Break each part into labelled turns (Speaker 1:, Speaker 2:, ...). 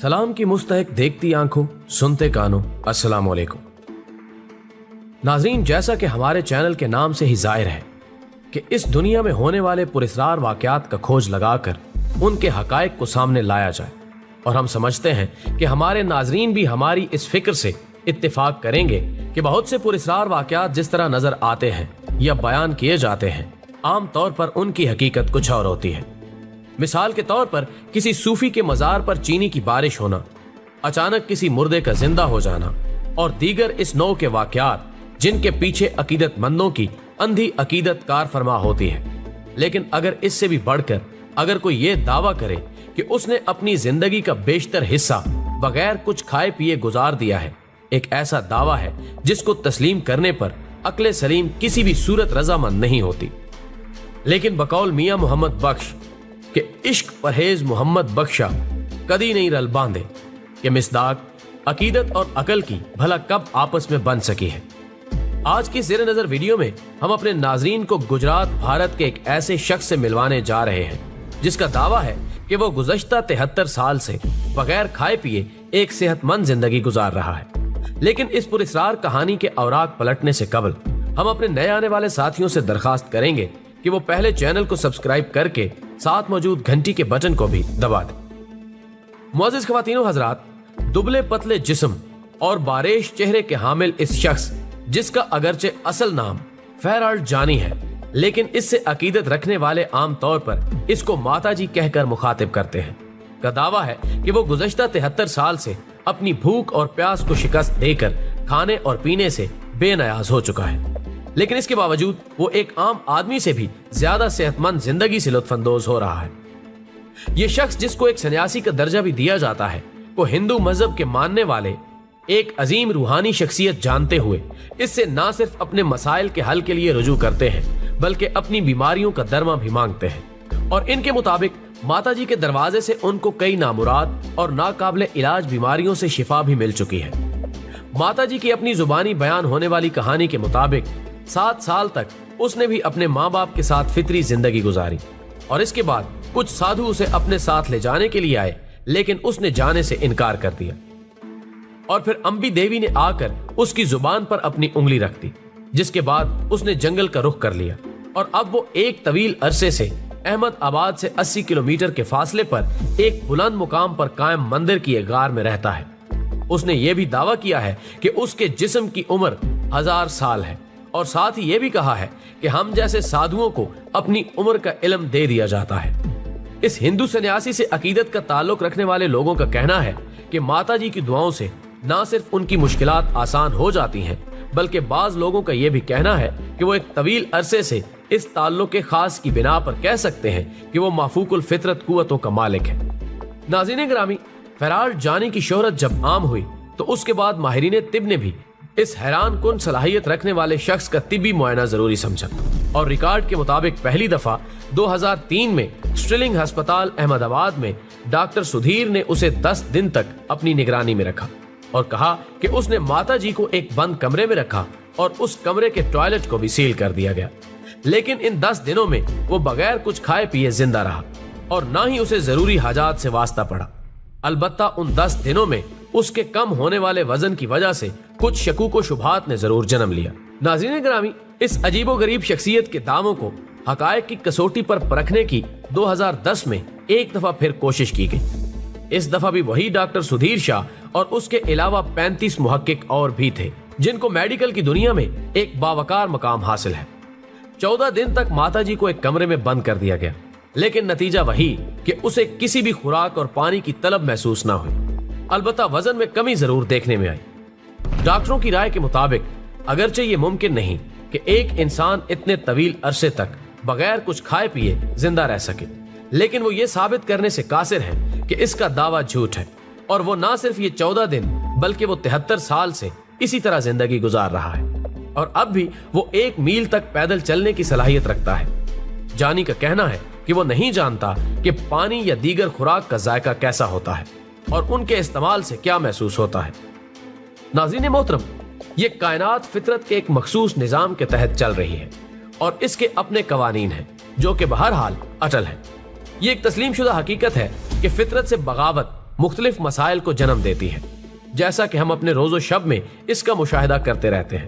Speaker 1: सलाम की मुस्तहक देखती आंखों, सुनते कानों, अस्सलाम वालेकुम। नाज़रीन, जैसा कि हमारे चैनल के नाम से ही जाहिर है कि इस दुनिया में होने वाले पुरस्रार वाक़यात का खोज लगाकर उनके हक़ाइक़ को सामने लाया जाए, और हम समझते हैं कि हमारे नाज़रीन भी हमारी इस फिक्र से इत्तेफाक करेंगे कि बहुत से पुरस्रार वाक़यात जिस तरह नज़र आते हैं या बयान किए जाते हैं, आम तौर पर उनकी हकीकत कुछ और होती है। मिसाल के तौर पर किसी सूफी के मज़ार पर चीनी की बारिश होना, अचानक किसी मुर्दे का जिंदा हो जाना और दीगर इस नौ के वाक़यात जिनके पीछे अकीदतमंदों की अंधी अकीदत कार फरमा होती है। लेकिन अगर इससे भी बढ़कर अगर कोई ये दावा करे कि उसने अपनी जिंदगी का बेशतर हिस्सा बगैर कुछ खाए पिए गुजार दिया है, एक ऐसा दावा है जिसको तस्लीम करने पर अक्ले सलीम किसी भी सूरत रजामंद नहीं होती। लेकिन बकौल मियां मोहम्मद बख्श कि इश्क परहेज मोहम्मद बख्शा कदी नहीं रल बांधे कि मिसदाक अकीदत और अकल की भला कब आपस में बन सकी है। आज की ज़ेर नज़र वीडियो में हम अपने नाज़रीन को गुजरात भारत के एक ऐसे शख्स से मिलवाने जा रहे हैं जिसका दावा है कि वो गुज़श्ता 73 साल से बगैर खाए पिए एक सेहतमंद जिंदगी गुजार रहा है। लेकिन इस पुरस्रार कहानी के औराक पलटने से कबल हम अपने नए आने वाले साथियों से दरखास्त करेंगे कि वो पहले चैनल को सब्सक्राइब करके साथ मौजूद घंटी के बटन को भी दबा दें। मुअज़्ज़िज़ ख़वातीनो हज़रात, दुबले पतले जिस्म और बारेश चेहरे के हामिल इस शख्स जिसका अगरचे असल नाम फैराल्ड जानी है, लेकिन इससे अकीदत रखने वाले आम तौर पर इसको माताजी कहकर मुखातिब करते हैं, का दावा है कि वो गुज़श्ता 73 साल से अपनी भूख और प्यास को शिकस्त देकर खाने और पीने से बेनियाज हो चुका है। लेकिन इसके बावजूद वो एक आम आदमी से भी ज्यादा सेहतमंद जिंदगी से लुत्फानंदोज हो रहा है। ये शख्स जिसको एक सन्यासी का दर्जा भी दिया जाता है, वो हिंदू मजहब के मानने वाले एक अजीम रूहानी शख्सियत जानते हुए इससे ना सिर्फ अपने मसाइल के हल के लिए रुजू करते हैं बल्कि अपनी बीमारियों का दरमा भी मांगते हैं। और इनके मुताबिक माताजी के दरवाजे से उनको कई नामुराद और नाकाबिले इलाज बीमारियों से शिफा भी मिल चुकी है। माताजी की अपनी जुबानी बयान होने वाली कहानी के मुताबिक 7 साल तक उसने भी अपने माँ बाप के साथ फितरी जिंदगी गुजारी और इसके बाद कुछ साधु उसे अपने साथ ले जाने के लिए आए, लेकिन उसने जाने से इनकार कर दिया। और फिर अंबी देवी ने आकर उसकी जुबान पर अपनी उंगली रख दी, जिसके बाद उसने जंगल का रुख कर लिया और अब वो एक तवील अरसे से अहमदाबाद से 80 किलोमीटर के फासले पर एक बुलंद मुकाम पर कायम मंदिर की एक गार में रहता है। उसने ये भी दावा किया है कि उसके जिस्म की उम्र 1000 साल है और साथ ही ये भी कहा है कि हम जैसे साधुओं को अपनी उम्र का इल्म दे दिया जाता है। इस हिंदू सन्यासी से अकीदत का ताल्लुक रखने वाले लोगों का कहना है कि माताजी की दुआओं से ना सिर्फ उनकी मुश्किलात आसान हो जाती हैं, बल्कि बाज लोगों का यह भी कहना है कि वो एक तवील अरसे से इस ताल्लुक के खास की बिना पर कह सकते हैं कि वो माफूकुल फितरत कुव्वतों का मालिक है। नाज़रीन ग्रामी, फैराल्ड जानी की शोहरत जब आम हुई तो उसके बाद माहिरीन तिब ने भी इस हैरान कुन सलाहियत रखने वाले शख्स का तिब्बी मुआयना जरूरी समझा और रिकॉर्ड के मुताबिक पहली दफा 2003 में स्ट्रिलिंग अस्पताल अहमदाबाद में डॉक्टर सुधीर ने उसे 10 दिन तक अपनी निगरानी में रखा और कहा कि उसने माता जी को एक बंद कमरे में रखा और उस कमरे के टॉयलेट को भी सील कर दिया गया। लेकिन इन 10 दिनों में वो बगैर कुछ खाए पिए जिंदा रहा और ना ही उसे जरूरी हाजात से वास्ता पड़ा। अलबत्ता उन 10 दिनों में उसके कम होने वाले वजन की वजह से कुछ शकूक व शुबहात ने जरूर जन्म लिया। नाज़रीन ग्रामी, इस अजीबो गरीब शख्सियत के दावों को हकायक की कसौटी पर परखने की 2010 में एक दफा फिर कोशिश की गई। इस दफा भी वही डॉक्टर सुधीर शाह और उसके अलावा 35 मुहक्किक और भी थे जिनको मेडिकल की दुनिया में एक बावकार मकाम हासिल है। 14 दिन तक माताजी को एक कमरे में बंद कर दिया गया, लेकिन नतीजा वही कि उसे किसी भी खुराक और पानी की तलब महसूस ना हुई। अलबत्ता वजन में कमी जरूर देखने में आई। डॉक्टरों की राय के मुताबिक अगरचे ये मुमकिन नहीं कि एक इंसान इतने तवील अरसे तक बगैर कुछ खाए पिए जिंदा रह सके, लेकिन वो ये साबित करने से कासिर है कि इसका दावा झूठ है और वो ना सिर्फ ये 14 दिन बल्कि वो 73 साल से इसी तरह जिंदगी गुजार रहा है और अब भी वो 1 मील तक पैदल चलने की सलाहियत रखता है। जानी का कहना है कि वो नहीं जानता कि पानी या दीगर खुराक का जायका कैसा होता है और उनके इस्तेमाल से क्या महसूस होता है। नाज़रीन मोहतरम, ये कायनात फितरत के एक मखसूस निजाम के तहत चल रही है और इसके अपने कवानीन हैं जो कि बहरहाल अटल है। ये एक तस्लीम शुदा हकीकत है कि फितरत से बगावत مختلف مسائل کو جنم دیتی ہے، جیسا کہ ہم اپنے روز و شب میں اس کا مشاہدہ کرتے رہتے ہیں،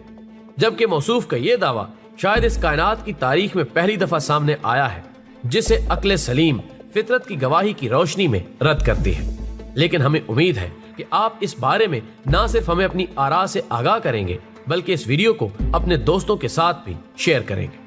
Speaker 1: جبکہ موصوف کا یہ دعویٰ شاید اس کائنات کی تاریخ میں پہلی دفعہ سامنے آیا ہے، جسے عقل سلیم فطرت کی گواہی کی روشنی میں رد کرتی ہے۔ لیکن ہمیں امید ہے کہ آپ اس بارے میں نہ صرف ہمیں اپنی آراء سے آگاہ کریں گے، بلکہ اس ویڈیو کو اپنے دوستوں کے ساتھ بھی شیئر کریں گے۔